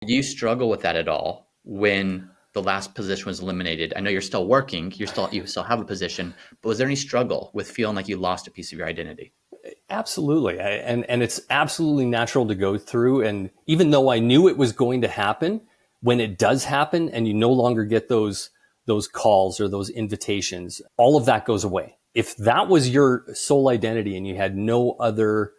Do you struggle with that at all when the last position was eliminated? I know you're still working, you still have a position, but was there any struggle with feeling like you lost a piece of your identity? Absolutely. And it's absolutely natural to go through. And even though I knew it was going to happen, when it does happen and you no longer get those calls or those invitations, all of that goes away. If that was your sole identity and you had no other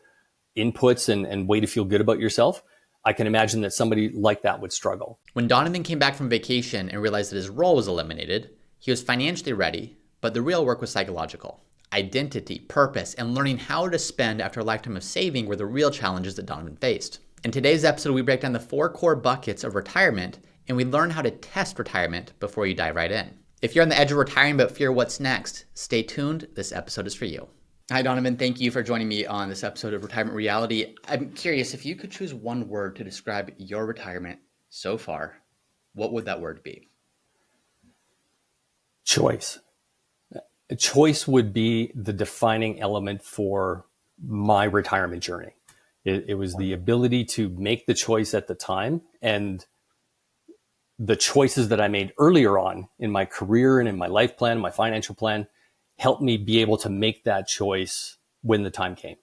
inputs and way to feel good about yourself, I can imagine that somebody like that would struggle. When Donovan came back from vacation and realized that his role was eliminated, he was financially ready, but the real work was psychological. Identity, purpose, and learning how to spend after a lifetime of saving were the real challenges that Donovan faced. In today's episode, we break down the 4 core buckets of retirement, and we learn how to test retirement before you dive right in. If you're on the edge of retiring but fear what's next, stay tuned. This episode is for you. Hi, Donovan. Thank you for joining me on this episode of Retirement Reality. I'm curious, if you could choose one word to describe your retirement so far, what would that word be? Choice. Choice would be the defining element for my retirement journey. It was the ability to make the choice at the time, and the choices that I made earlier on in my career and in my life plan, my financial plan, helped me be able to make that choice when the time came.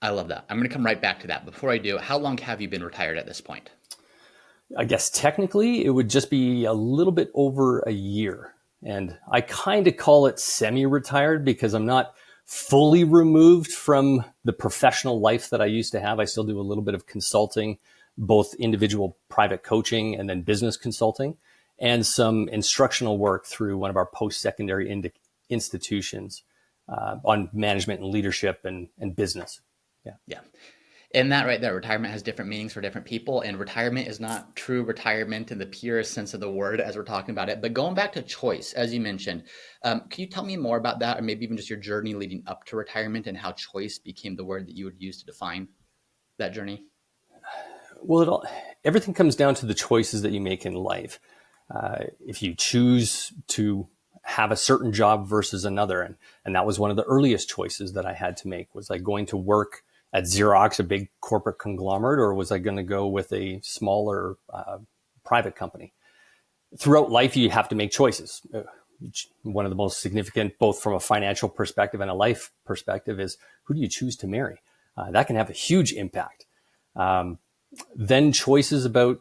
I love that. I'm going to come right back to that. Before I do, how long have you been retired at this point? I guess technically it would just be a little bit over a year. And I kind of call it semi-retired because I'm not fully removed from the professional life that I used to have. I still do a little bit of consulting, both individual private coaching and then business consulting, and some instructional work through one of our post-secondary institutions on management and leadership and business. Yeah. And that right there, retirement has different meanings for different people. And retirement is not true retirement in the purest sense of the word as we're talking about it. But going back to choice, as you mentioned, can you tell me more about that, or maybe even just your journey leading up to retirement and how choice became the word that you would use to define that journey? Well, everything comes down to the choices that you make in life. If you choose to have a certain job versus another, and that was one of the earliest choices that I had to make, was I going to work at Xerox, a big corporate conglomerate, or was I going to go with a smaller private company? Throughout life, you have to make choices. One of the most significant, both from a financial perspective and a life perspective, is who do you choose to marry? That can have a huge impact. Then choices about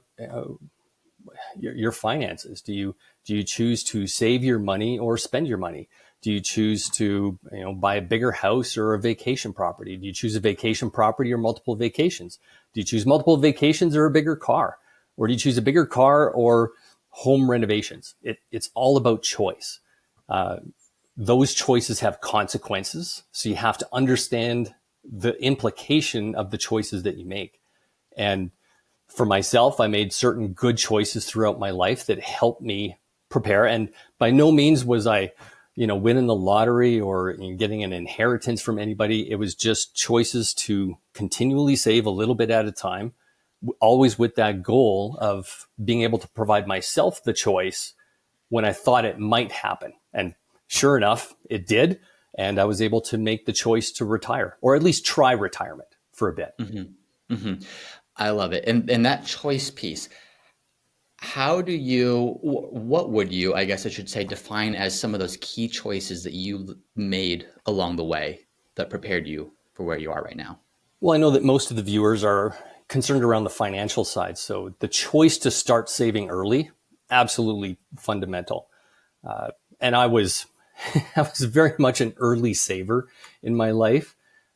your finances. Do you choose to save your money or spend your money? Do you choose to buy a bigger house or a vacation property? Do you choose a vacation property or multiple vacations? Do you choose multiple vacations or a bigger car? Or do you choose a bigger car or home renovations? It's all about choice. Those choices have consequences, so you have to understand the implication of the choices that you make. And for myself, I made certain good choices throughout my life that helped me prepare. And by no means was I winning the lottery or getting an inheritance from anybody. It was just choices to continually save a little bit at a time, always with that goal of being able to provide myself the choice when I thought it might happen. And sure enough, it did. And I was able to make the choice to retire, or at least try retirement for a bit. Mm-hmm. Mm-hmm. I love it. And that choice piece, what would you, I guess I should say, define as some of those key choices that you made along the way that prepared you for where you are right now? Well, I know that most of the viewers are concerned around the financial side. So the choice to start saving early, absolutely fundamental. And I was very much an early saver in my life.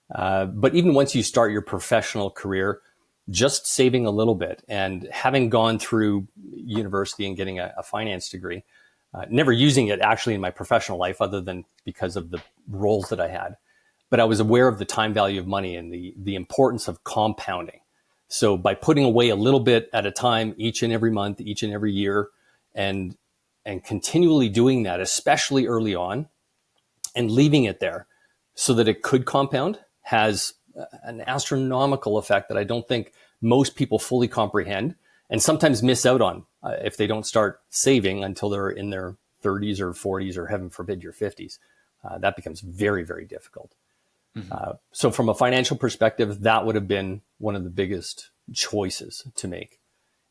But even once you start your professional career, just saving a little bit and having gone through university and getting a finance degree, never using it actually in my professional life other than because of the roles that I had. But I was aware of the time value of money and the importance of compounding. So by putting away a little bit at a time, each and every month, each and every year, and continually doing that, especially early on, and leaving it there so that it could compound, has an astronomical effect that I don't think most people fully comprehend and sometimes miss out on if they don't start saving until they're in their 30s or 40s or heaven forbid your 50s. That becomes very, very difficult. Mm-hmm. So from a financial perspective, that would have been one of the biggest choices to make.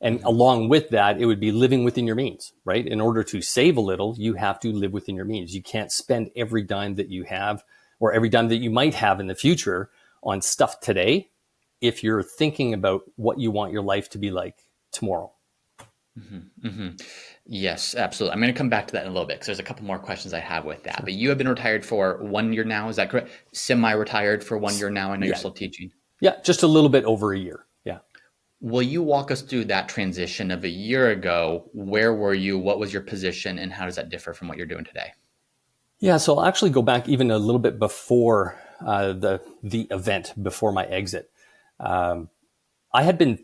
And along with that, it would be living within your means, right? In order to save a little, you have to live within your means. You can't spend every dime that you have or every dime that you might have in the future on stuff today if you're thinking about what you want your life to be like tomorrow. Yes, absolutely. I'm going to come back to that in a little bit because there's a couple more questions I have with that. But you have been retired for 1 year now. Is that correct? Semi-retired for 1 year now. I know you're still teaching. Yeah, just a little bit over a year. Yeah. Will you walk us through that transition of a year ago? Where were you? What was your position? And how does that differ from what you're doing today? Yeah, so I'll actually go back even a little bit before the event, before my exit. I had been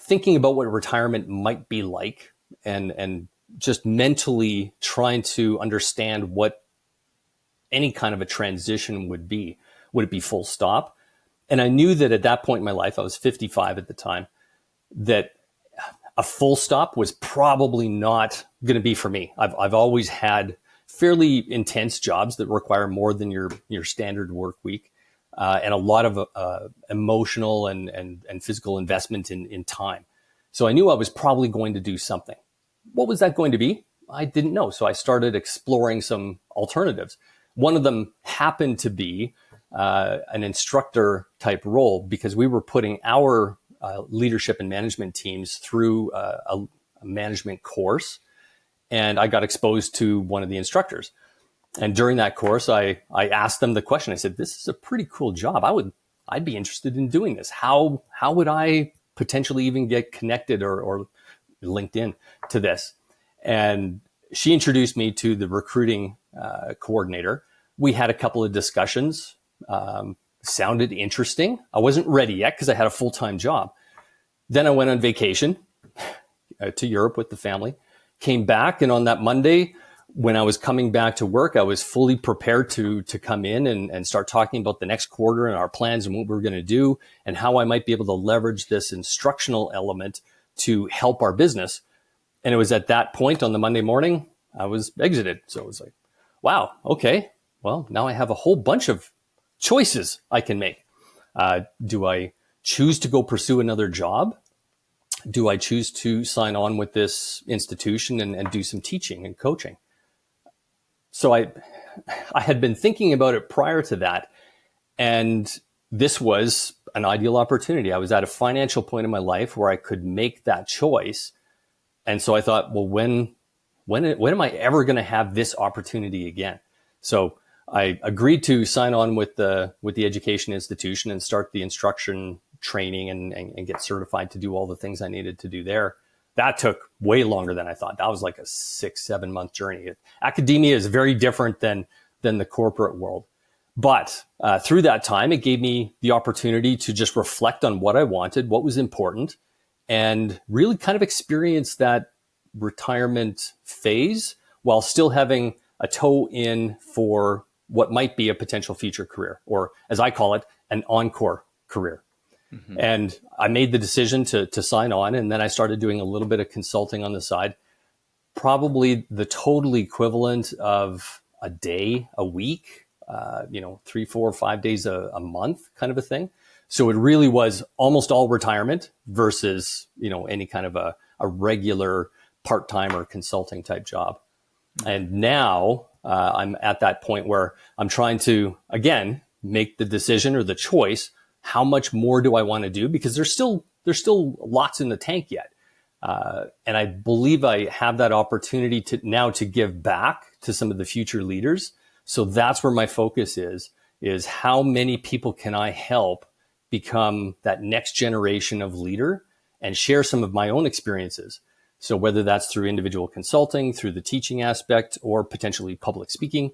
thinking about what retirement might be like and just mentally trying to understand what any kind of a transition would be. Would it be full stop? And I knew that at that point in my life, I was 55 at the time, that a full stop was probably not going to be for me. I've always had fairly intense jobs that require more than your standard work week, and a lot of emotional and physical investment in time. So I knew I was probably going to do something. What was that going to be? I didn't know. So I started exploring some alternatives. One of them happened to be an instructor type role because we were putting our leadership and management teams through a management course. And I got exposed to one of the instructors. And during that course, I asked them the question. I said, this is a pretty cool job. I'd be interested in doing this. How would I potentially even get connected or linked in to this? And she introduced me to the recruiting coordinator. We had a couple of discussions. Sounded interesting. I wasn't ready yet because I had a full-time job. Then I went on vacation to Europe with the family, came back, and on that Monday, when I was coming back to work, I was fully prepared to come in and start talking about the next quarter and our plans and what we were going to do and how I might be able to leverage this instructional element to help our business. And it was at that point on the Monday morning, I was exited. So it was like, wow, okay, well, now I have a whole bunch of choices I can make. Do I choose to go pursue another job? Do I choose to sign on with this institution and do some teaching and coaching? So I had been thinking about it prior to that, and this was an ideal opportunity. I was at a financial point in my life where I could make that choice. And so I thought, well, when am I ever going to have this opportunity again? So I agreed to sign on with the education institution and start the instruction training and get certified to do all the things I needed to do there. That took way longer than I thought. That was like a 6-7 month journey. Academia is very different than the corporate world. But through that time, it gave me the opportunity to just reflect on what I wanted, what was important, and really kind of experience that retirement phase while still having a toe in for what might be a potential future career, or as I call it, an encore career. Mm-hmm. And I made the decision to sign on, and then I started doing a little bit of consulting on the side, probably the total equivalent of a day a week, 3, 4, 5 days a month kind of a thing. So it really was almost all retirement versus, any kind of a regular part-time or consulting type job. Mm-hmm. And now I'm at that point where I'm trying to, again, make the decision or the choice. How much more do I want to do? Because there's still lots in the tank yet. And I believe I have that opportunity to give back to some of the future leaders. So that's where my focus is how many people can I help become that next generation of leader and share some of my own experiences. So whether that's through individual consulting, through the teaching aspect, or potentially public speaking,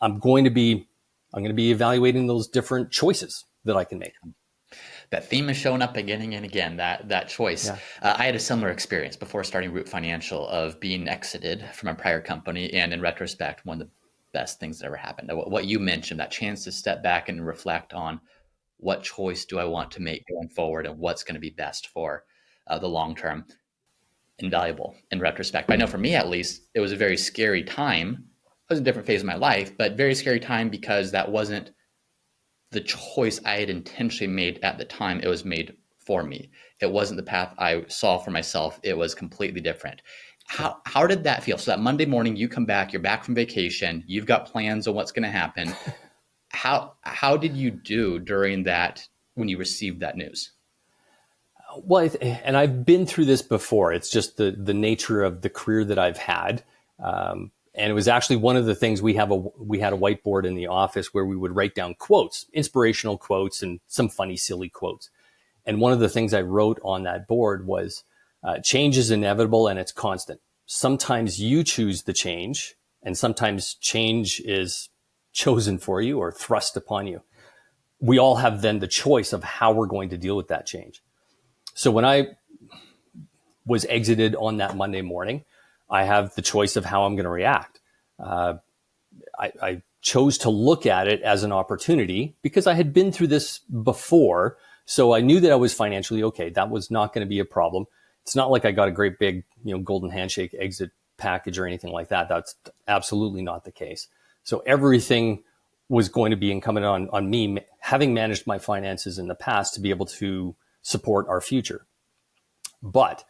I'm going to be evaluating those different choices that I can make. That theme is showing up again and again, that choice. Yeah. I had a similar experience before starting Root Financial of being exited from a prior company. And in retrospect, one of the best things that ever happened. What you mentioned, that chance to step back and reflect on what choice do I want to make going forward and what's going to be best for the long term. Invaluable in retrospect. I know for me, at least, it was a very scary time. It was a different phase of my life, but very scary time because that wasn't the choice I had intentionally made at the time. It was made for me. It wasn't the path I saw for myself. It was completely different. How did that feel? So that Monday morning, you come back, you're back from vacation, you've got plans on what's going to happen. How did you do during that when you received that news? Well, and I've been through this before. It's just the nature of the career that I've had. And it was actually one of the things we had a whiteboard in the office where we would write down quotes, inspirational quotes, and some funny, silly quotes. And one of the things I wrote on that board was, change is inevitable and it's constant. Sometimes you choose the change, and sometimes change is chosen for you or thrust upon you. We all have then the choice of how we're going to deal with that change. So when I was exited on that Monday morning, I have the choice of how I'm going to react. I chose to look at it as an opportunity because I had been through this before. So I knew that I was financially okay. That was not going to be a problem. It's not like I got a great big, golden handshake exit package or anything like that. That's absolutely not the case. So everything was going to be incumbent on me, having managed my finances in the past, to be able to support our future. But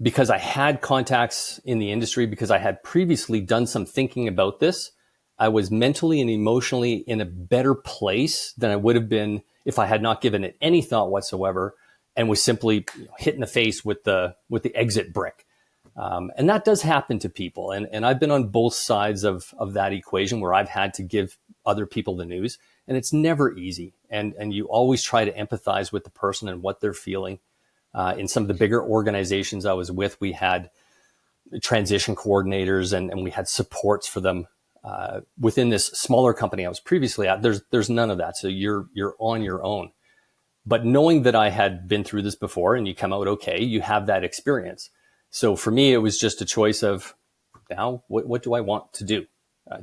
because I had contacts in the industry, because I had previously done some thinking about this, I was mentally and emotionally in a better place than I would have been if I had not given it any thought whatsoever and was simply hit in the face with the exit brick. And that does happen to people. And I've been on both sides of that equation where I've had to give other people the news, and it's never easy. And you always try to empathize with the person and what they're feeling. In some of the bigger organizations I was with, we had transition coordinators and we had supports for them. Within this smaller company I was previously at, there's none of that. So you're on your own. But knowing that I had been through this before and you come out okay, you have that experience. So for me, it was just a choice of, now, what do I want to do?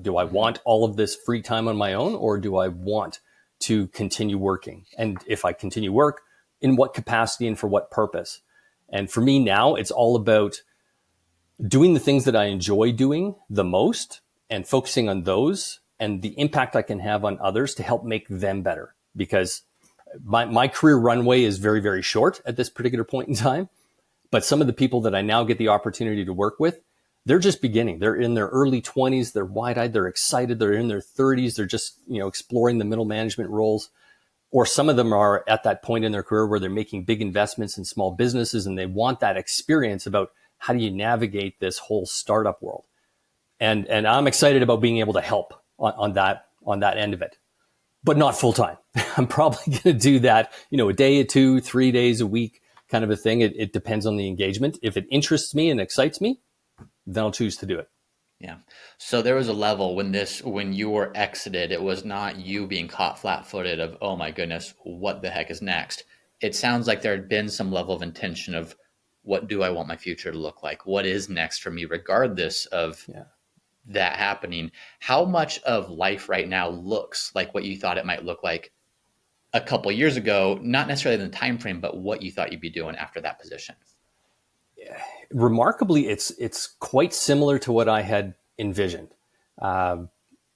Do I want all of this free time on my own, or do I want to continue working? And if I continue work, in what capacity and for what purpose? And for me now, it's all about doing the things that I enjoy doing the most and focusing on those and the impact I can have on others to help make them better. Because my career runway is very, very short at this particular point in time. But some of the people that I now get the opportunity to work with, they're just beginning. They're in their early 20s. They're wide-eyed. They're excited. They're in their 30s. They're just, exploring the middle management roles. Or some of them are at that point in their career where they're making big investments in small businesses and they want that experience about how do you navigate this whole startup world. And I'm excited about being able to help on that end of it, but not full time. I'm probably going to do that, a day or 2, 3 days a week kind of a thing. It depends on the engagement. If it interests me and excites me, then I'll choose to do it. Yeah. So there was a level when you were exited, it was not you being caught flat-footed of, oh my goodness, what the heck is next? It sounds like there had been some level of intention of, what do I want my future to look like? What is next for me, regardless of that happening? How much of life right now looks like what you thought it might look like a couple of years ago, not necessarily in the time frame, but what you thought you'd be doing after that position? Remarkably, it's quite similar to what I had envisioned. A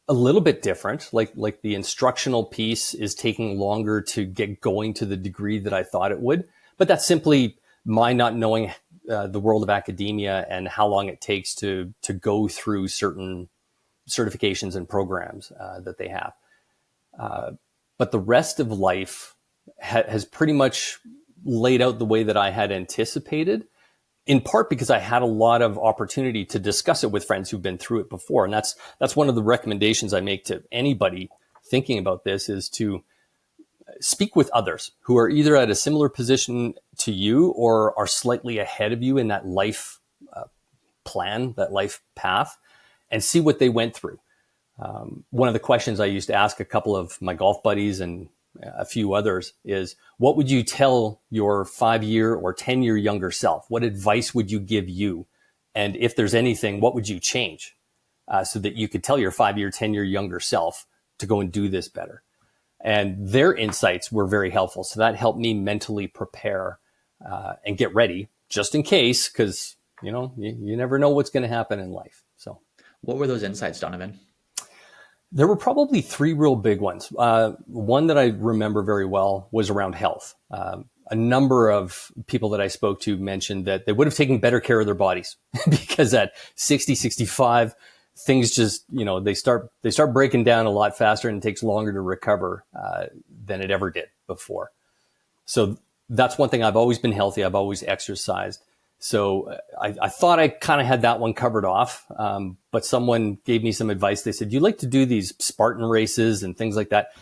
little bit different, like the instructional piece is taking longer to get going to the degree that I thought it would. But that's simply my not knowing the world of academia and how long it takes to go through certain certifications and programs that they have. But the rest of life has pretty much laid out the way that I had anticipated, in part because I had a lot of opportunity to discuss it with friends who've been through it before. And that's one of the recommendations I make to anybody thinking about this, is to speak with others who are either at a similar position to you or are slightly ahead of you in that life plan, that life path, and see what they went through. One of the questions I used to ask a couple of my golf buddies and a few others is, what would you tell your 5-year or 10-year younger self? What advice would you give you? And if there's anything, what would you change so that you could tell your 5-year, 10-year younger self to go and do this better? And their insights were very helpful. So that helped me mentally prepare and get ready just in case, because, you never know what's going to happen in life. So what were those insights, Donovan? There were probably 3 real big ones. One that I remember very well was around health. a number of people that I spoke to mentioned that they would have taken better care of their bodies because at 60, 65, things just, they start breaking down a lot faster, and it takes longer to recover than it ever did before. So that's one thing. I've always been healthy. I've always exercised. So I thought I kind of had that one covered off. But someone gave me some advice. They said, you like to do these Spartan races and things like that.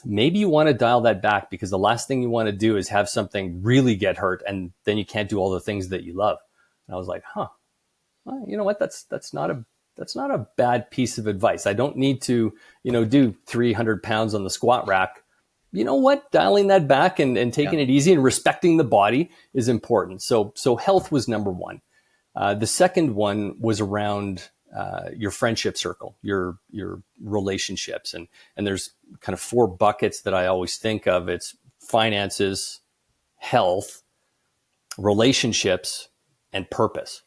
Maybe you want to dial that back, because the last thing you want to do is have something really get hurt, and then you can't do all the things that you love. And I was like, well, you know what? That's not a bad piece of advice. I don't need to, do 300 pounds on the squat rack. You know what? Dialing that back and taking it easy and respecting the body is important. So health was number one. The second one was around your friendship circle, your relationships. And there's kind of 4 buckets that I always think of. It's finances, health, relationships, and purpose.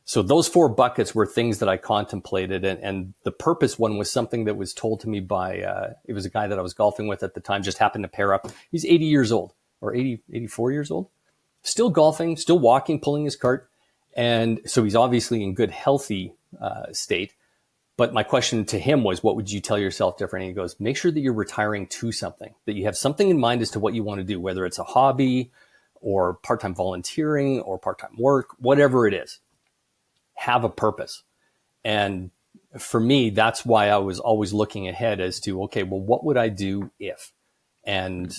So those 4 buckets were things that I contemplated. And the purpose one was something that was told to me by, it was a guy that I was golfing with at the time, just happened to pair up. He's 80 years old or 84 years old, still golfing, still walking, pulling his cart. And so he's obviously in good, healthy state. But my question to him was, what would you tell yourself different? And he goes, make sure that you're retiring to something, that you have something in mind as to what you want to do, whether it's a hobby or part-time volunteering or part-time work, whatever it is. Have a purpose. And for me, that's why I was always looking ahead as to, okay, well, what would I do if? And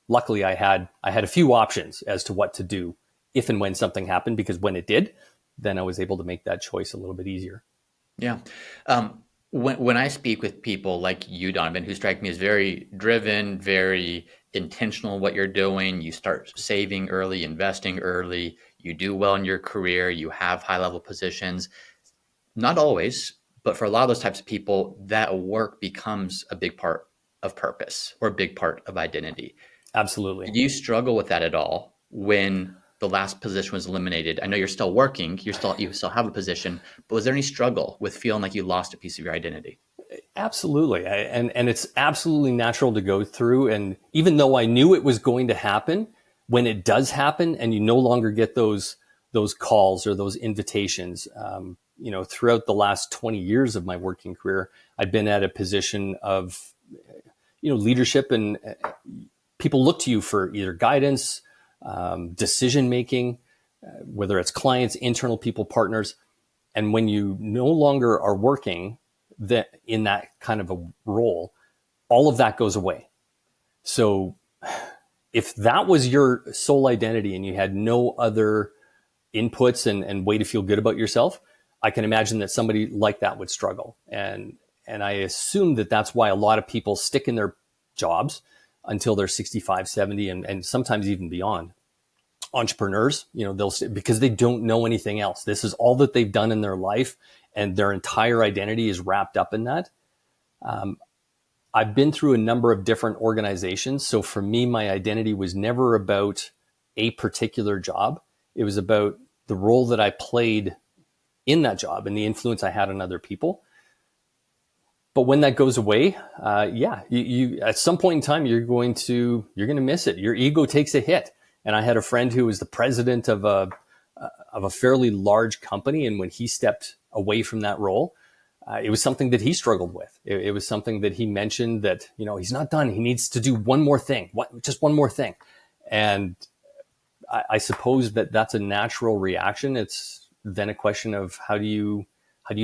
luckily I had a few options as to what to do if and when something happened, because when it did, then I was able to make that choice a little bit easier. Yeah. When I speak with people like you, Donovan, who strike me as very driven, very intentional in what you're doing, you start saving early, investing early, you do well in your career, you have high level positions. Not always, but for a lot of those types of people, that work becomes a big part of purpose or a big part of identity. Absolutely. Did you struggle with that at all when the last position was eliminated? I know you're still working, you still have a position, but was there any struggle with feeling like you lost a piece of your identity? Absolutely. And it's absolutely natural to go through. And even though I knew it was going to happen, when it does happen and you no longer get those calls or those invitations, throughout the last 20 years of my working career, I've been at a position of, leadership, and people look to you for either guidance, decision-making, whether it's clients, internal people, partners. And when you no longer are working in that kind of a role, all of that goes away. So if that was your sole identity and you had no other inputs and way to feel good about yourself, I can imagine that somebody like that would struggle. And I assume that that's why a lot of people stick in their jobs until they're 65, 70, and sometimes even beyond. Entrepreneurs, because they don't know anything else. This is all that they've done in their life, and their entire identity is wrapped up in that. I've been through a number of different organizations. So for me, my identity was never about a particular job. It was about the role that I played in that job and the influence I had on other people. But when that goes away, you at some point in time, you're going to miss it. Your ego takes a hit. And I had a friend who was the president of a fairly large company. And when he stepped away from that role, it was something that he struggled with. It was something that he mentioned that, he's not done. He needs to do one more thing, just one more thing. And I suppose that's a natural reaction. It's then a question of how do you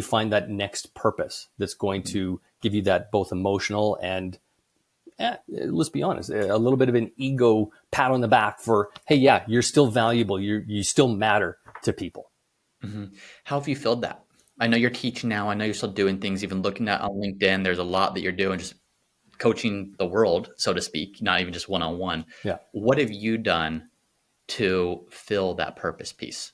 find that next purpose that's going to give you that both emotional and, let's be honest, a little bit of an ego pat on the back for, hey, yeah, you're still valuable. You still matter to people. Mm-hmm. How have you filled that? I know you're teaching now. I know you're still doing things, even looking at on LinkedIn. There's a lot that you're doing, just coaching the world, so to speak, not even just one-on-one. Yeah. What have you done to fill that purpose piece?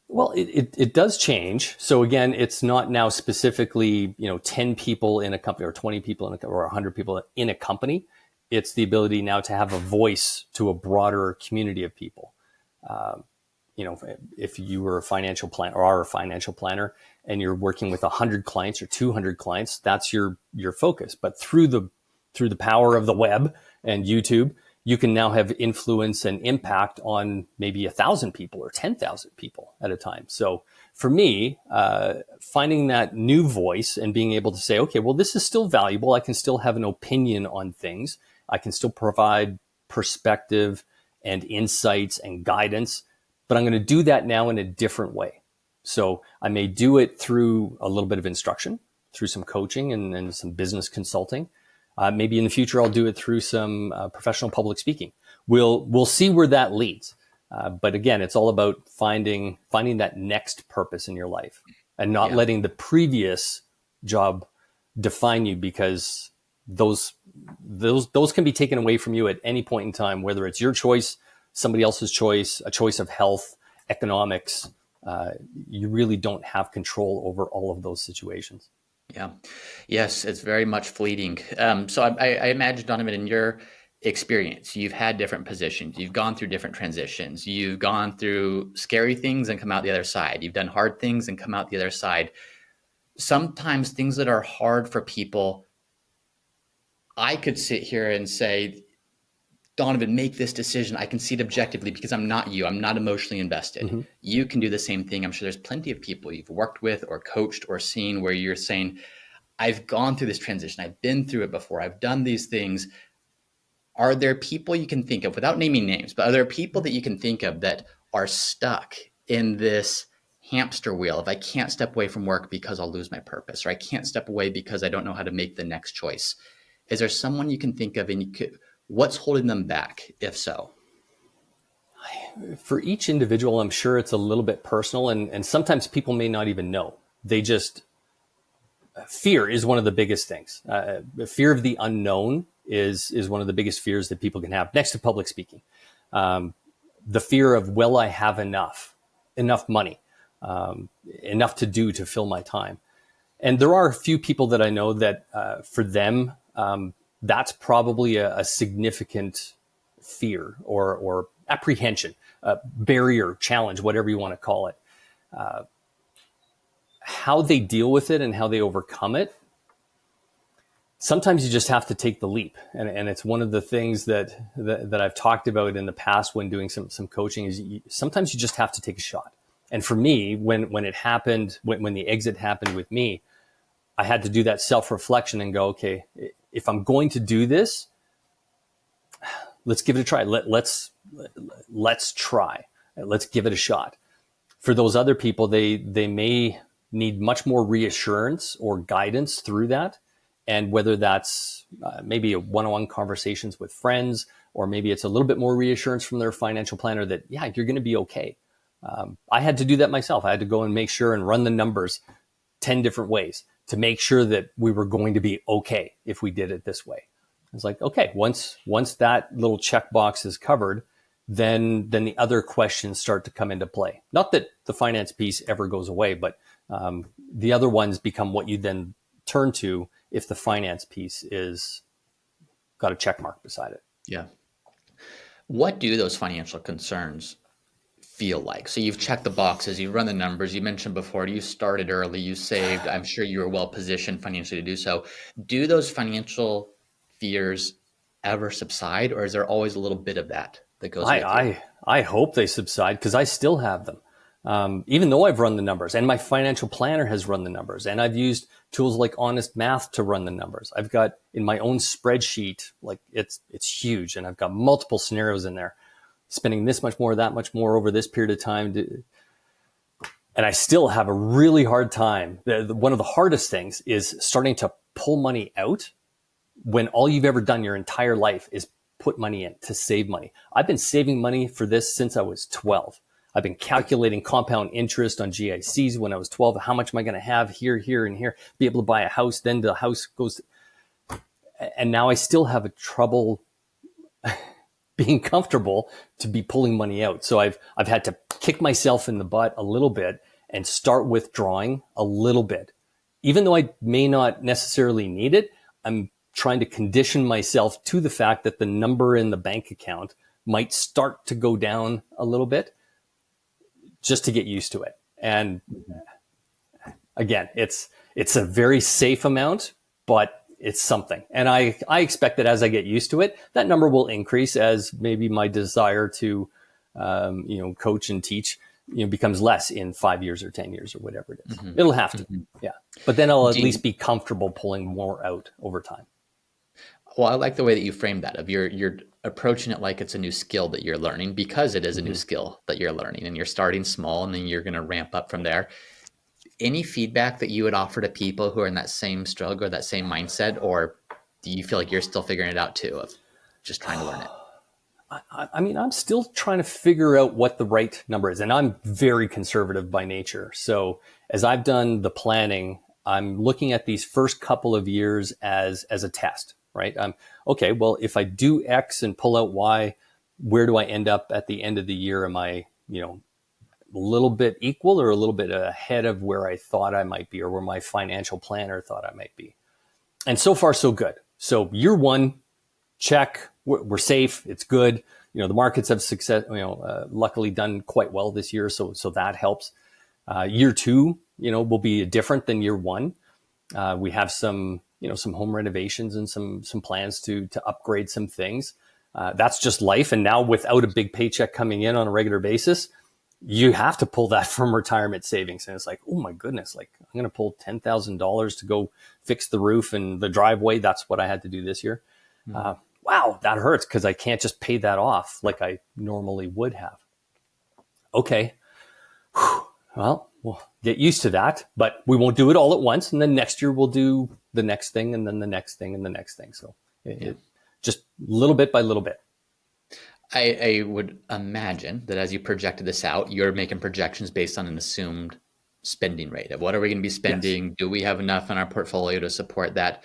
Well, it does change. So again, it's not now specifically, 10 people in a company or 20 people or 100 people in a company. It's the ability now to have a voice to a broader community of people. If you were a financial planner or are a financial planner and you're working with 100 clients or 200 clients, that's your focus. But through the power of the web and YouTube, you can now have influence and impact on maybe 1,000 people or 10,000 people at a time. So for me, finding that new voice and being able to say, okay, well, this is still valuable. I can still have an opinion on things. I can still provide perspective and insights and guidance, but I'm going to do that now in a different way. So I may do it through a little bit of instruction, through some coaching and some business consulting. Maybe in the future, I'll do it through some professional public speaking. We'll see where that leads. But again, it's all about finding that next purpose in your life and not letting the previous job define you, because those can be taken away from you at any point in time, whether it's your choice, somebody else's choice, a choice of health, economics. You really don't have control over all of those situations. Yeah. Yes, it's very much fleeting. So I imagine, Donovan, in your experience, you've had different positions, you've gone through different transitions, you've gone through scary things and come out the other side. You've done hard things and come out the other side. Sometimes things that are hard for people, I could sit here and say, Donovan, make this decision. I can see it objectively because I'm not you. I'm not emotionally invested. Mm-hmm. You can do the same thing. I'm sure there's plenty of people you've worked with or coached or seen where you're saying, I've gone through this transition. I've been through it before. I've done these things. Are there people you can think of, without naming names, but are there people that you can think of that are stuck in this hamster wheel of I can't step away from work because I'll lose my purpose, or I can't step away because I don't know how to make the next choice? Is there someone you can think of, and what's holding them back, if so? For each individual, I'm sure it's a little bit personal, and sometimes people may not even know. They just, fear is one of the biggest things. Fear of the unknown is one of the biggest fears that people can have, next to public speaking. The fear of, will I have enough money, enough to do to fill my time? And there are a few people that I know that for them, that's probably a significant fear or apprehension, barrier, challenge, whatever you want to call it. How they deal with it and how they overcome it, sometimes you just have to take the leap. And it's one of the things that I've talked about in the past when doing some coaching is sometimes you just have to take a shot. And for me, when it happened, when the exit happened with me, I had to do that self-reflection and go, okay, if I'm going to do this, let's give it a try. Let's try. Let's give it a shot. For those other people, they may need much more reassurance or guidance through that. And whether that's maybe a one-on-one conversations with friends, or maybe it's a little bit more reassurance from their financial planner that, yeah, you're going to be okay. I had to do that myself. I had to go and make sure and run the numbers 10 different ways to make sure that we were going to be okay if we did it this way. It's like, okay, once that little checkbox is covered, then the other questions start to come into play. Not that the finance piece ever goes away, but the other ones become what you then turn to if the finance piece is got a check mark beside it. Yeah. What do those financial concerns feel like? So you've checked the boxes, you run the numbers, you mentioned before, you started early, you saved, I'm sure you were well positioned financially to do so. Do those financial fears ever subside, or is there always a little bit of that goes with you? I hope they subside, because I still have them. Even though I've run the numbers and my financial planner has run the numbers, and I've used tools like Honest Math to run the numbers. I've got in my own spreadsheet, like it's huge, and I've got multiple scenarios in there, spending this much more, that much more over this period of time. And I still have a really hard time. One of the hardest things is starting to pull money out when all you've ever done your entire life is put money in to save money. I've been saving money for this since I was 12. I've been calculating compound interest on GICs when I was 12. How much am I going to have here, and here? Be able to buy a house. Then the house goes. And now I still have a trouble being comfortable to be pulling money out. So I've had to kick myself in the butt a little bit and start withdrawing a little bit. Even though I may not necessarily need it, I'm trying to condition myself to the fact that the number in the bank account might start to go down a little bit, just to get used to it. And again, it's a very safe amount, but it's something. And I expect that as I get used to it, that number will increase as maybe my desire to, coach and teach, becomes less in 5 years or 10 years or whatever it is. It'll have to. Yeah. But then I'll at least be comfortable pulling more out over time. Well, I like the way that you framed that, of you're approaching it like it's a new skill that you're learning, because it is a new skill that you're learning, and you're starting small and then you're going to ramp up from there. Any feedback that you would offer to people who are in that same struggle or that same mindset, or do you feel like you're still figuring it out too, of just trying to learn it? I mean, I'm still trying to figure out what the right number is, and I'm very conservative by nature. So as I've done the planning, I'm looking at these first couple of years as a test, right? Okay, well, if I do X and pull out Y, where do I end up at the end of the year? Am I, a little bit equal or a little bit ahead of where I thought I might be, or where my financial planner thought I might be? And so far, so good. So year one, check, we're safe, it's good. The markets have luckily done quite well this year, so that helps. Year two, will be different than year one. We have some home renovations and some plans to upgrade some things. That's just life. And now, without a big paycheck coming in on a regular basis, you have to pull that from retirement savings. And it's like, oh my goodness, like I'm going to pull $10,000 to go fix the roof and the driveway. That's what I had to do this year. Wow, that hurts, because I can't just pay that off like I normally would have. Okay. Well, we'll get used to that, but we won't do it all at once. And then next year we'll do the next thing, and then the next thing, and the next thing. So it just little bit by little bit. I would imagine that as you projected this out, you're making projections based on an assumed spending rate of what are we going to be spending? Yes. Do we have enough in our portfolio to support that?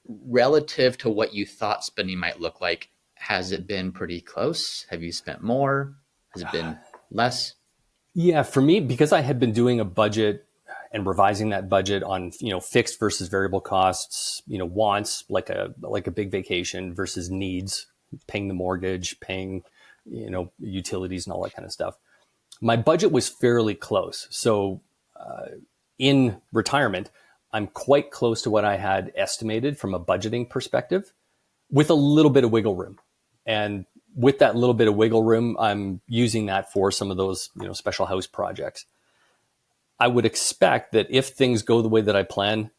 Relative to what you thought spending might look like, has it been pretty close? Have you spent more? Has it been less? Yeah, for me, because I had been doing a budget and revising that budget on, fixed versus variable costs, wants like a big vacation versus needs, paying the mortgage, paying, utilities and all that kind of stuff. My budget was fairly close. So in retirement, I'm quite close to what I had estimated from a budgeting perspective, with a little bit of wiggle room. And with that little bit of wiggle room, I'm using that for some of those, special house projects. I would expect that if things go the way that I plan,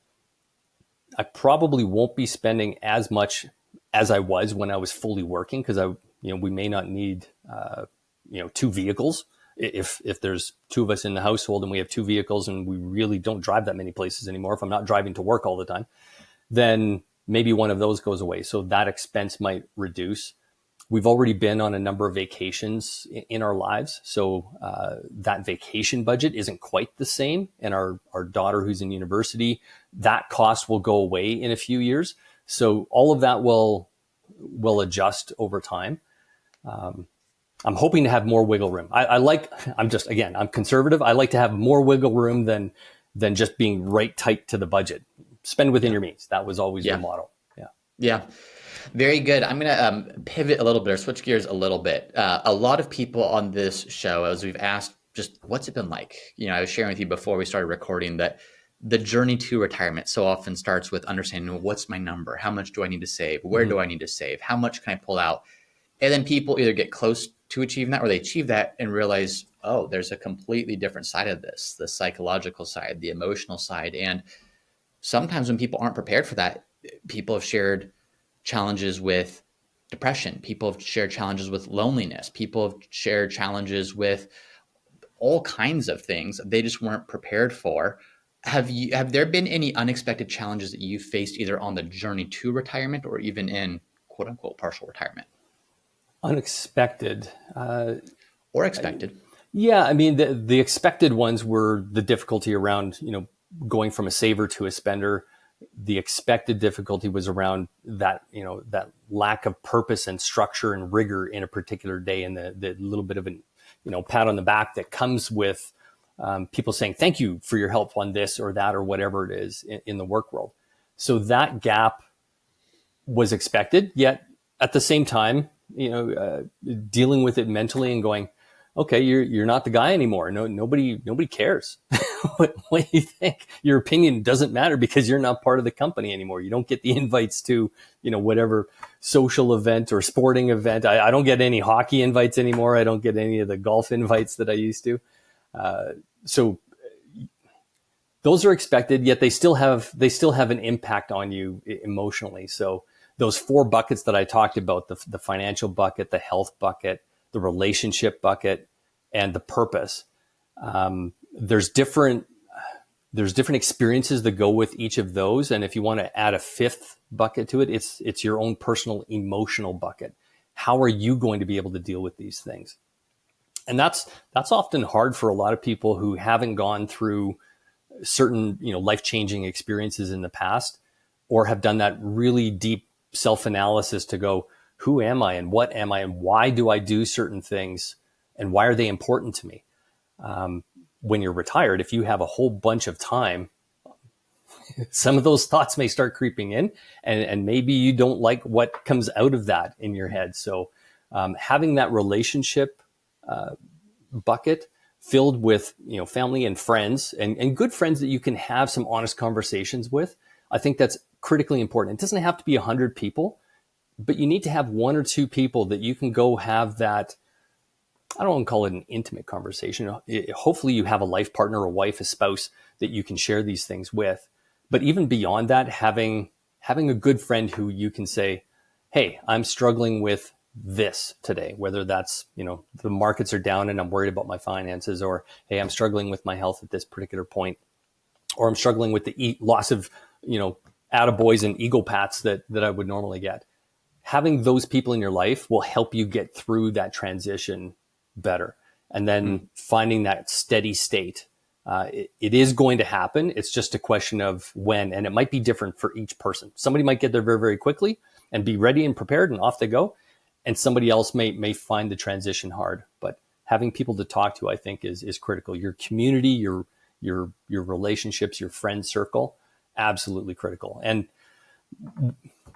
I probably won't be spending as much as I was when I was fully working, because we may not need, two vehicles. If there's two of us in the household and we have two vehicles and we really don't drive that many places anymore, if I'm not driving to work all the time, then maybe one of those goes away. So that expense might reduce. We've already been on a number of vacations in our lives. So that vacation budget isn't quite the same. And our daughter, who's in university, that cost will go away in a few years. So all of that will adjust over time. I'm hoping to have more wiggle room. I'm conservative. I like to have more wiggle room than just being right tight to the budget. Spend within your means. That was always the motto. Yeah. Very good. I'm going to pivot a little bit, or switch gears a little bit. A lot of people on this show, as we've asked, just what's it been like? I was sharing with you before we started recording that the journey to retirement so often starts with understanding, what's my number? How much do I need to save? Where do I need to save? How much can I pull out? And then people either get close to achieving that, or they achieve that and realize, oh, there's a completely different side of this, the psychological side, the emotional side. And sometimes when people aren't prepared for that, people have shared challenges with depression. People have shared challenges with loneliness. People have shared challenges with all kinds of things they just weren't prepared for. Have there been any unexpected challenges that you faced either on the journey to retirement or even in quote unquote partial retirement? Unexpected. Or expected. Yeah. I mean, the expected ones were the difficulty around, going from a saver to a spender. The expected difficulty was around that, that lack of purpose and structure and rigor in a particular day, and the little bit of an, pat on the back that comes with people saying, thank you for your help on this or that or whatever it is in the work world. So that gap was expected, yet at the same time, dealing with it mentally and going, okay, you're not the guy anymore. No, nobody cares what you think. Your opinion doesn't matter because you're not part of the company anymore. You don't get the invites to, whatever social event or sporting event. I don't get any hockey invites anymore. I don't get any of the golf invites that I used to. So those are expected, yet they still have an impact on you emotionally. So those 4 buckets that I talked about, the financial bucket, the health bucket, the relationship bucket, and the purpose. There's different experiences that go with each of those. And if you want to add a 5th bucket to it, it's your own personal emotional bucket. How are you going to be able to deal with these things? And that's often hard for a lot of people who haven't gone through certain, life-changing experiences in the past, or have done that really deep self-analysis to go, who am I and what am I and why do I do certain things and why are they important to me? When you're retired, if you have a whole bunch of time, some of those thoughts may start creeping in, and maybe you don't like what comes out of that in your head. So having that relationship bucket filled with family and friends and good friends that you can have some honest conversations with, I think that's critically important. It doesn't have to be 100 people, but you need to have 1 or 2 people that you can go have that, I don't want to call it an intimate conversation. Hopefully you have a life partner, a wife, a spouse that you can share these things with. But even beyond that, having a good friend who you can say, hey, I'm struggling with this today, whether that's, the markets are down and I'm worried about my finances, or, hey, I'm struggling with my health at this particular point, or I'm struggling with the loss of, attaboys and ego pats that I would normally get. Having those people in your life will help you get through that transition better. And then finding that steady state. It is going to happen. It's just a question of when, and it might be different for each person. Somebody might get there very, very quickly and be ready and prepared and off they go. And somebody else may find the transition hard. But having people to talk to, I think, is critical. Your community, your relationships, your friend circle, absolutely critical. And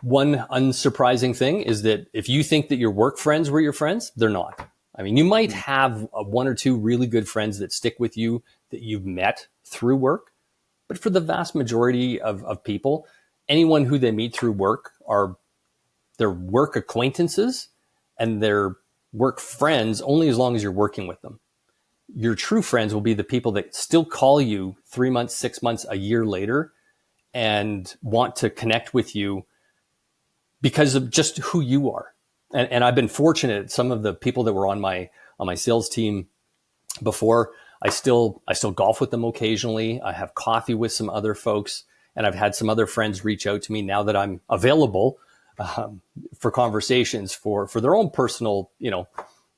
one unsurprising thing is that if you think that your work friends were your friends, they're not. I mean, you might have 1 or 2 really good friends that stick with you that you've met through work. But for the vast majority of people, anyone who they meet through work are their work acquaintances and their work friends only as long as you're working with them. Your true friends will be the people that still call you 3 months, 6 months, a year later and want to connect with you because of just who you are. And I've been fortunate. Some of the people that were on my sales team before, I still golf with them occasionally. I have coffee with some other folks, and I've had some other friends reach out to me now that I'm available for conversations for their own personal,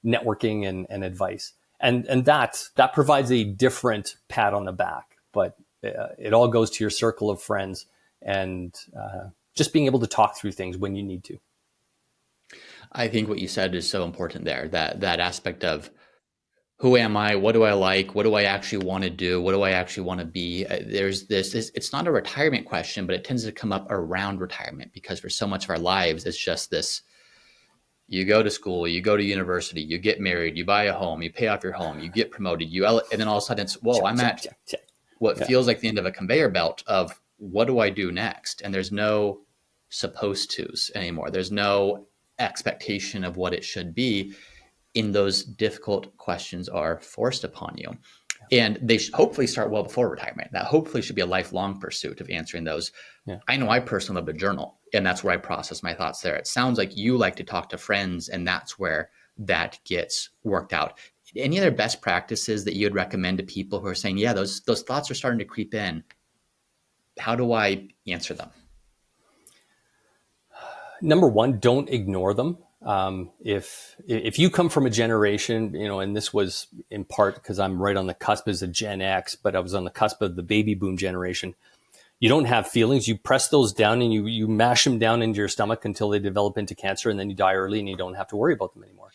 networking and advice. And that provides a different pat on the back, but it all goes to your circle of friends and just being able to talk through things when you need to. I think what you said is so important there, that aspect of who am I? What do I like? What do I actually want to do? What do I actually want to be? There's this, it's not a retirement question, but it tends to come up around retirement because for so much of our lives, it's just this, you go to school, you go to university, you get married, you buy a home, you pay off your home, you get promoted, and then all of a sudden it's, whoa, I'm at what feels like the end of a conveyor belt of what do I do next? And there's no supposed to's anymore. There's no expectation of what it should be. In those difficult questions are forced upon you. And they hopefully start well before retirement. That hopefully should be a lifelong pursuit of answering those. Yeah. I know I personally love to journal, and that's where I process my thoughts there. It sounds like you like to talk to friends, and that's where that gets worked out. Any other best practices that you would recommend to people who are saying, yeah, those thoughts are starting to creep in? How do I answer them? Number one, don't ignore them. If you come from a generation, and this was in part because I'm right on the cusp as a Gen X, but I was on the cusp of the baby boom generation. You don't have feelings. You press those down and you mash them down into your stomach until they develop into cancer, and then you die early and you don't have to worry about them anymore.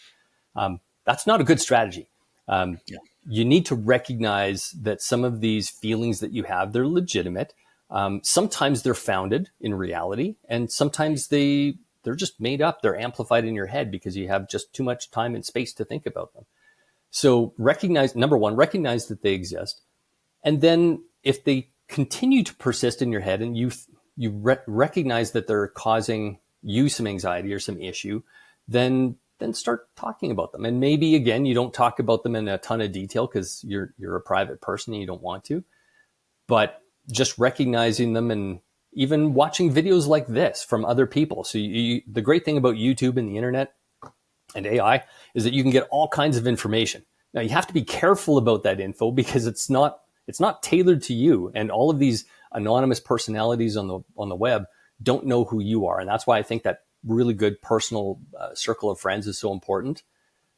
That's not a good strategy. You need to recognize that some of these feelings that you have, they're legitimate. Sometimes they're founded in reality, and sometimes they're just made up. They're amplified in your head because you have just too much time and space to think about them. So number one, recognize that they exist. And then if they continue to persist in your head and you recognize that they're causing you some anxiety or some issue, then start talking about them. And maybe again, you don't talk about them in a ton of detail because you're a private person and you don't want to, but just recognizing them and even watching videos like this from other people. So the great thing about YouTube and the internet and AI is that you can get all kinds of information. Now you have to be careful about that info because it's not tailored to you, and all of these anonymous personalities on the web don't know who you are. And that's why I think that really good personal circle of friends is so important.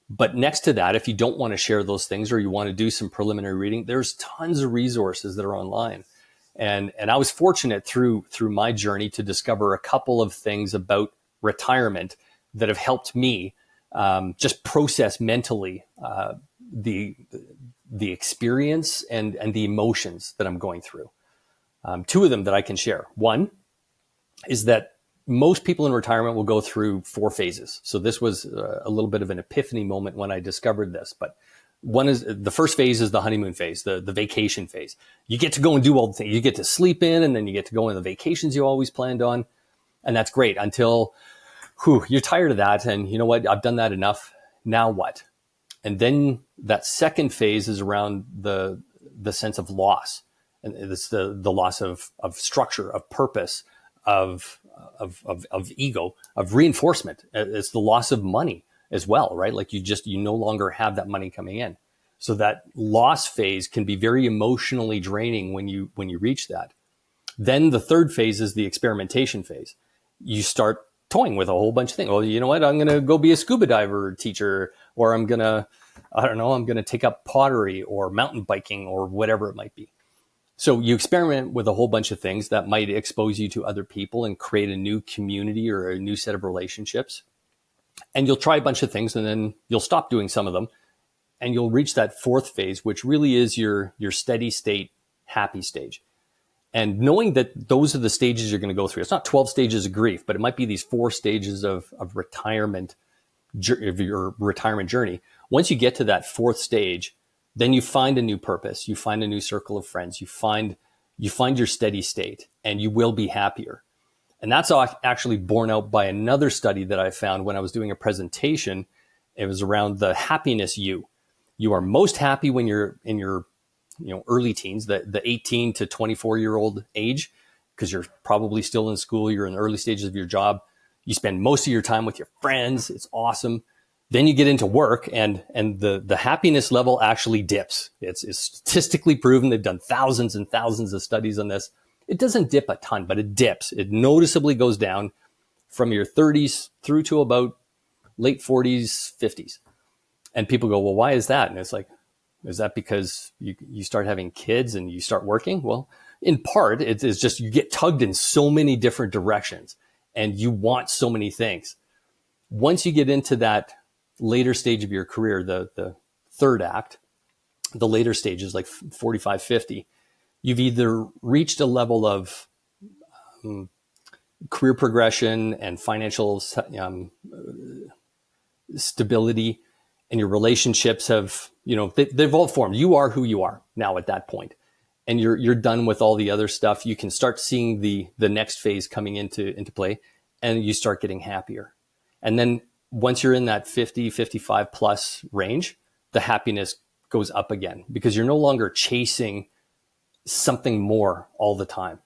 But next to that, if you don't want to share those things or you want to do some preliminary reading, there's tons of resources that are online. And I was fortunate through my journey to discover a couple of things about retirement that have helped me just process mentally the experience and the emotions that I'm going through. Two of them that I can share. One is that most people in retirement will go through 4 phases. So this was a little bit of an epiphany moment when I discovered this. But the first phase is the honeymoon phase, the vacation phase. You get to go and do all the things. You get to sleep in, and then you get to go on the vacations you always planned on. And that's great until you're tired of that. And you know what? I've done that enough. Now what? And then that second phase is around the sense of loss. And it's the loss of structure, of purpose, of ego, of reinforcement. It's the loss of money as well, right? Like you no longer have that money coming in. So that loss phase can be very emotionally draining when you reach that. Then the third phase is the experimentation phase. You start toying with a whole bunch of things. Well, you know what? I'm going to go be a scuba diver teacher, or I'm going to take up pottery or mountain biking or whatever it might be. So you experiment with a whole bunch of things that might expose you to other people and create a new community or a new set of relationships. And you'll try a bunch of things and then you'll stop doing some of them. And you'll reach that fourth phase, which really is your steady state, happy stage. And knowing that those are the stages you're going to go through. It's not 12 stages of grief, but it might be these 4 stages of retirement, of your retirement journey. Once you get to that 4th stage, then you find a new purpose. You find a new circle of friends. You find your steady state, and you will be happier. And that's actually borne out by another study that I found when I was doing a presentation. It was around the happiness you. You are most happy when you're in your early teens, the 18 to 24-year-old age, because you're probably still in school. You're in the early stages of your job. You spend most of your time with your friends. It's awesome. Then you get into work and the happiness level actually dips. It's statistically proven. They've done thousands and thousands of studies on this. It doesn't dip a ton, but it dips. It noticeably goes down from your 30s through to about late 40s, 50s. And people go, well, why is that? And it's like, is that because you start having kids and you start working? Well, in part, it's just you get tugged in so many different directions and you want so many things. Once you get into that later stage of your career, the third act, the later stages like 45, 50, you've either reached a level of career progression and financial stability, and your relationships have, they've all formed. You are who you are now at that point, and you're done with all the other stuff. You can start seeing the next phase coming into play, and you start getting happier. And then once you're in that 50, 55 plus range, the happiness goes up again because you're no longer chasing something more all the time.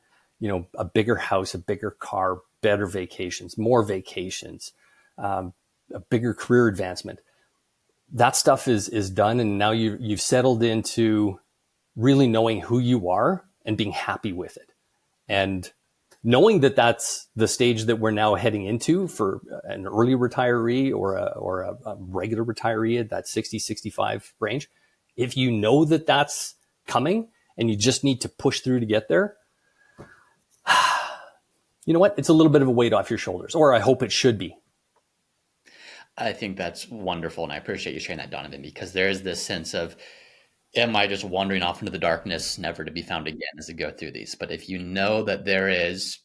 A bigger house, a bigger car, better vacations, more vacations, a bigger career advancement. That stuff is done. And now you've settled into really knowing who you are and being happy with it. And knowing that that's the stage that we're now heading into for an early retiree or a regular retiree at that 60, 65 range, if you know that that's coming and you just need to push through to get there, you know what? It's a little bit of a weight off your shoulders, or I hope it should be. I think that's wonderful. And I appreciate you sharing that, Donovan, because there is this sense of, am I just wandering off into the darkness, never to be found again as I go through these? But if you know that there is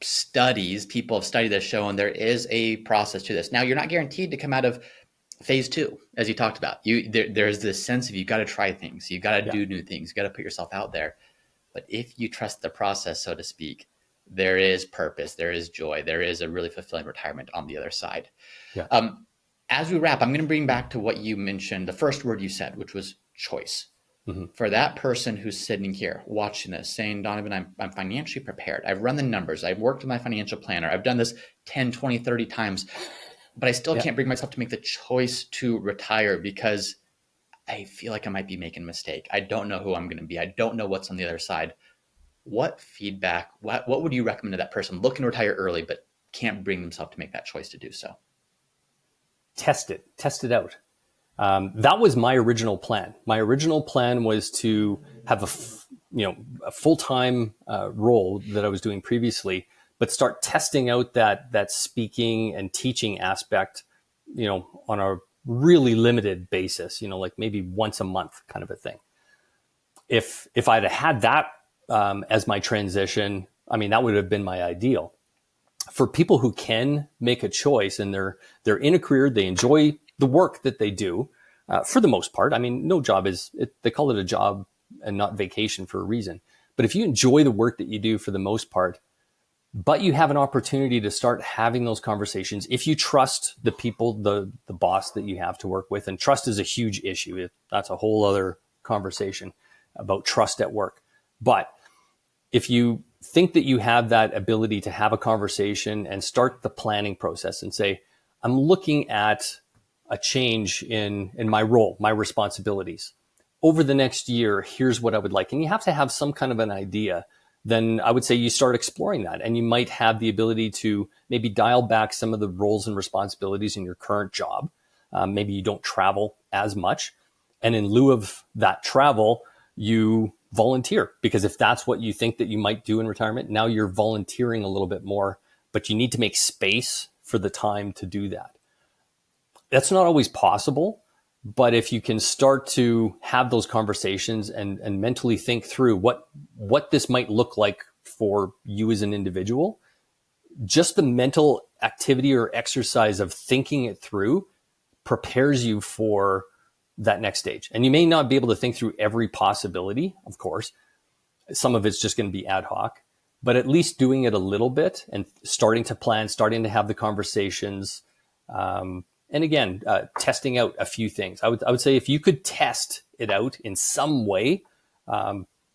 studies, people have studied this show, and there is a process to this. Now, you're not guaranteed to come out of Phase two, as you talked about, there's this sense of you got to try things, you got to Yeah. do new things, you got to put yourself out there. But if you trust the process, so to speak, there is purpose, there is joy, there is a really fulfilling retirement on the other side. Yeah. As we wrap, I'm going to bring back to what you mentioned, the first word you said, which was choice. Mm-hmm. For that person who's sitting here watching this, saying, Donovan, I'm financially prepared. I've run the numbers. I've worked with my financial planner. I've done this 10, 20, 30 times, but I still can't bring myself to make the choice to retire because I feel like I might be making a mistake. I don't know who I'm going to be. I don't know what's on the other side. What feedback, what would you recommend to that person looking to retire early, but can't bring themselves to make that choice to do so? Test it out. That was my original plan. My original plan was to have a full-time role that I was doing previously, but start testing out that speaking and teaching aspect, on a really limited basis, like maybe once a month kind of a thing. If I'd had that as my transition, I mean, that would have been my ideal. For people who can make a choice and they're in a career, they enjoy the work that they do, for the most part. I mean, no job they call it a job and not vacation for a reason. But if you enjoy the work that you do for the most part, but you have an opportunity to start having those conversations, if you trust the people, the boss that you have to work with, and trust is a huge issue. That's a whole other conversation about trust at work. But if you think that you have that ability to have a conversation and start the planning process and say, I'm looking at a change in my role, my responsibilities. Over the next year, here's what I would like. And you have to have some kind of an idea. Then I would say you start exploring that. And you might have the ability to maybe dial back some of the roles and responsibilities in your current job. Maybe you don't travel as much. And in lieu of that travel, you volunteer, because if that's what you think that you might do in retirement, now you're volunteering a little bit more, but you need to make space for the time to do that. That's not always possible, but if you can start to have those conversations and mentally think through what this might look like for you as an individual, just the mental activity or exercise of thinking it through prepares you for that next stage. And you may not be able to think through every possibility, of course. Some of it's just going to be ad hoc, but at least doing it a little bit and starting to plan, starting to have the conversations. And again, testing out a few things. I would say if you could test it out in some way,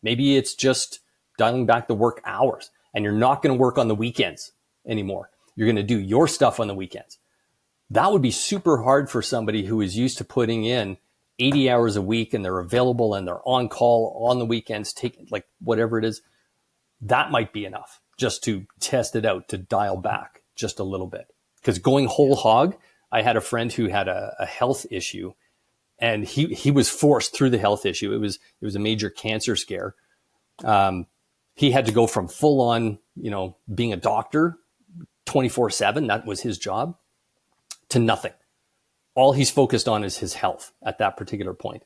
maybe it's just dialing back the work hours and you're not going to work on the weekends anymore. You're going to do your stuff on the weekends. That would be super hard for somebody who is used to putting in 80 hours a week and they're available and they're on call on the weekends, taking like whatever it is. That might be enough just to test it out, to dial back just a little bit. Because going whole hog, I had a friend who had a health issue and he was forced through the health issue. It was a major cancer scare. He had to go from full on, being a doctor 24/7, that was his job, to nothing. All he's focused on is his health at that particular point.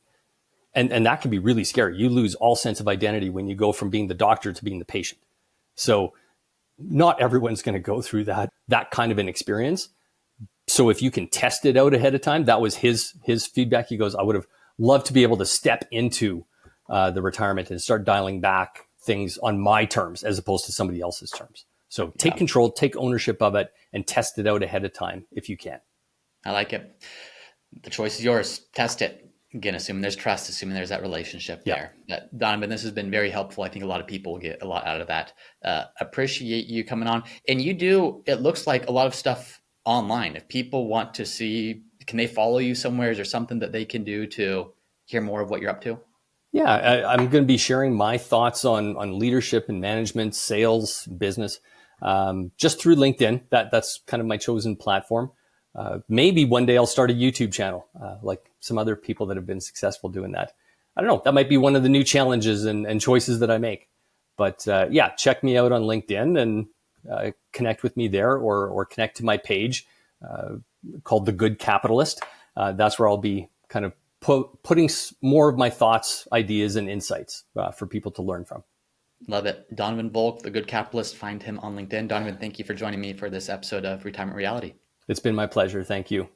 And that can be really scary. You lose all sense of identity when you go from being the doctor to being the patient. So not everyone's going to go through that kind of an experience. So if you can test it out ahead of time, that was his feedback. He goes, I would have loved to be able to step into the retirement and start dialing back things on my terms as opposed to somebody else's terms. So take control, take ownership of it, and test it out ahead of time if you can. I like it. The choice is yours. Test it. Again, assuming there's trust, assuming there's that relationship there. Donovan, this has been very helpful. I think a lot of people will get a lot out of that. Appreciate you coming on. And you do, it looks like a lot of stuff online. If people want to see, can they follow you somewhere? Is there something that they can do to hear more of what you're up to? Yeah, I'm going to be sharing my thoughts on leadership and management, sales, business, just through LinkedIn. That's kind of my chosen platform. Maybe one day I'll start a YouTube channel, like some other people that have been successful doing that. I don't know. That might be one of the new challenges and choices that I make. But check me out on LinkedIn and connect with me there, or connect to my page called The Good Capitalist. That's where I'll be kind of putting more of my thoughts, ideas, and insights for people to learn from. Love it. Donovan Volk, The Good Capitalist. Find him on LinkedIn. Donovan, thank you for joining me for this episode of Retirement Reality. It's been my pleasure. Thank you.